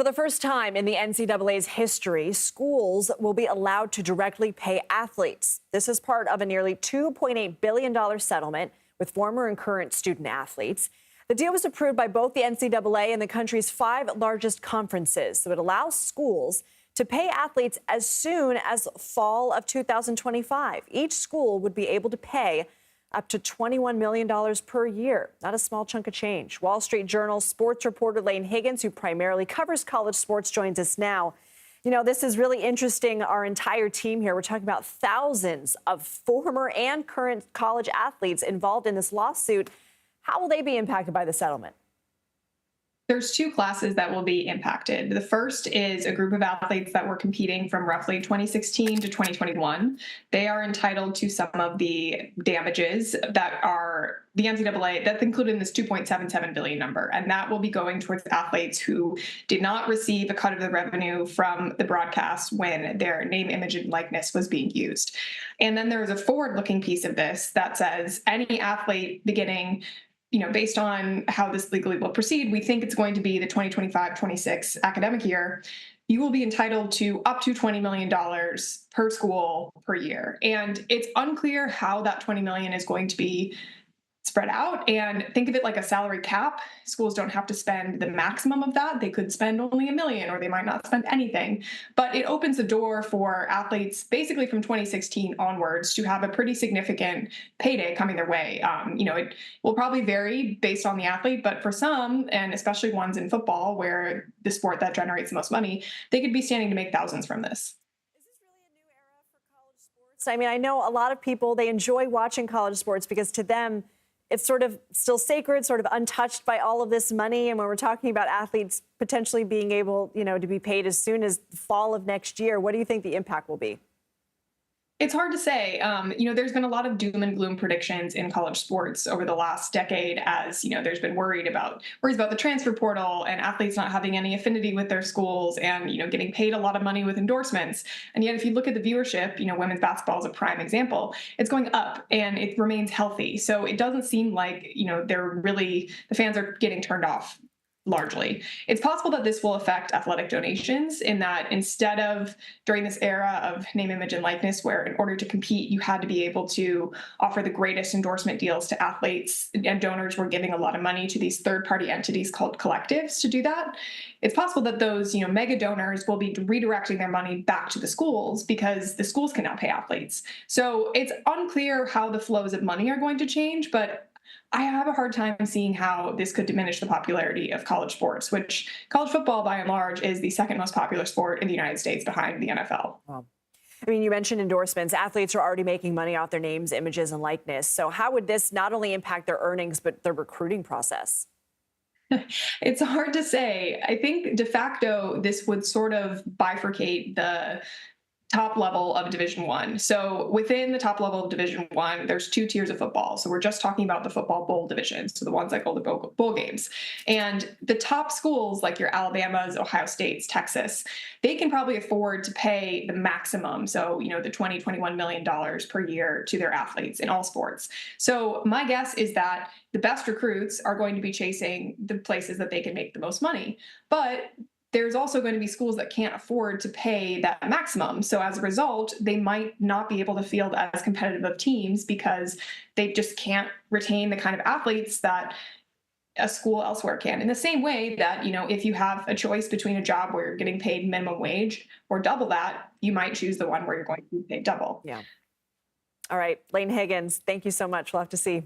For the first time in the NCAA's history, schools will be allowed to directly pay athletes. This is part of a nearly $2.8 billion settlement with former and current student athletes. The deal was approved by both the NCAA and the country's 5 largest conferences, so it allows schools to pay athletes as soon as fall of 2025. Each school would be able to pay up to $21 million per year. Not a small chunk of change. Wall Street Journal sports reporter Laine Higgins, who primarily covers college sports, joins us now. You know, this is really interesting. Our entire team here, we're talking about thousands of former and current college athletes involved in this lawsuit. How will they be impacted by the settlement? There's 2 classes that will be impacted. The first is a group of athletes that were competing from roughly 2016 to 2021. They are entitled to some of the damages that are the NCAA, that's included in this 2.77 billion number. And that will be going towards athletes who did not receive a cut of the revenue from the broadcast when their name, image, and likeness was being used. And then there is a forward-looking piece of this that says any athlete beginning based on how this legally will proceed, we think it's going to be the 2025-26 academic year. You will be entitled to up to $20 million per school per year. And it's unclear how that $20 million is going to be spread out. And think of it like a salary cap. Schools don't have to spend the maximum of that. They could spend only $1 million, or they might not spend anything. But it opens the door for athletes basically from 2016 onwards to have a pretty significant payday coming their way. It will probably vary based on the athlete, but for some, and especially ones in football, where the sport that generates the most money, they could be standing to make thousands from this. Is this really a new era for college sports? I mean, I know a lot of people, they enjoy watching college sports because to them, it's sort of still sacred, sort of untouched by all of this money. And when we're talking about athletes potentially being able, to be paid as soon as the fall of next year, what do you think the impact will be? It's hard to say. There's been a lot of doom and gloom predictions in college sports over the last decade as, there's been worries about the transfer portal and athletes not having any affinity with their schools and, getting paid a lot of money with endorsements. And yet, if you look at the viewership, women's basketball is a prime example. It's going up and it remains healthy. So it doesn't seem like, the fans are getting turned off. Largely. It's possible that this will affect athletic donations in that instead of during this era of name, image, and likeness, where in order to compete, you had to be able to offer the greatest endorsement deals to athletes, and donors were giving a lot of money to these third-party entities called collectives to do that. It's possible that those, mega donors will be redirecting their money back to the schools because the schools can now pay athletes. So it's unclear how the flows of money are going to change, but I have a hard time seeing how this could diminish the popularity of college sports, which college football, by and large, is the second most popular sport in the United States behind the NFL. Wow. I mean, you mentioned endorsements. Athletes are already making money off their names, images, and likeness. So how would this not only impact their earnings, but their recruiting process? It's hard to say. I think de facto, this would sort of bifurcate the top level of Division One. So within the top level of Division One, there's 2 tiers of football. So we're just talking about the football bowl division, so the ones that go the bowl games. And the top schools, like your Alabamas, Ohio States, Texas, they can probably afford to pay the maximum. So, the $21 million per year to their athletes in all sports. So my guess is that the best recruits are going to be chasing the places that they can make the most money. But there's also going to be schools that can't afford to pay that maximum. So as a result, they might not be able to field as competitive of teams because they just can't retain the kind of athletes that a school elsewhere can. In the same way that, if you have a choice between a job where you're getting paid minimum wage or double that, you might choose the one where you're going to be paid double. Yeah. All right. Laine Higgins, thank you so much. We'll have to see.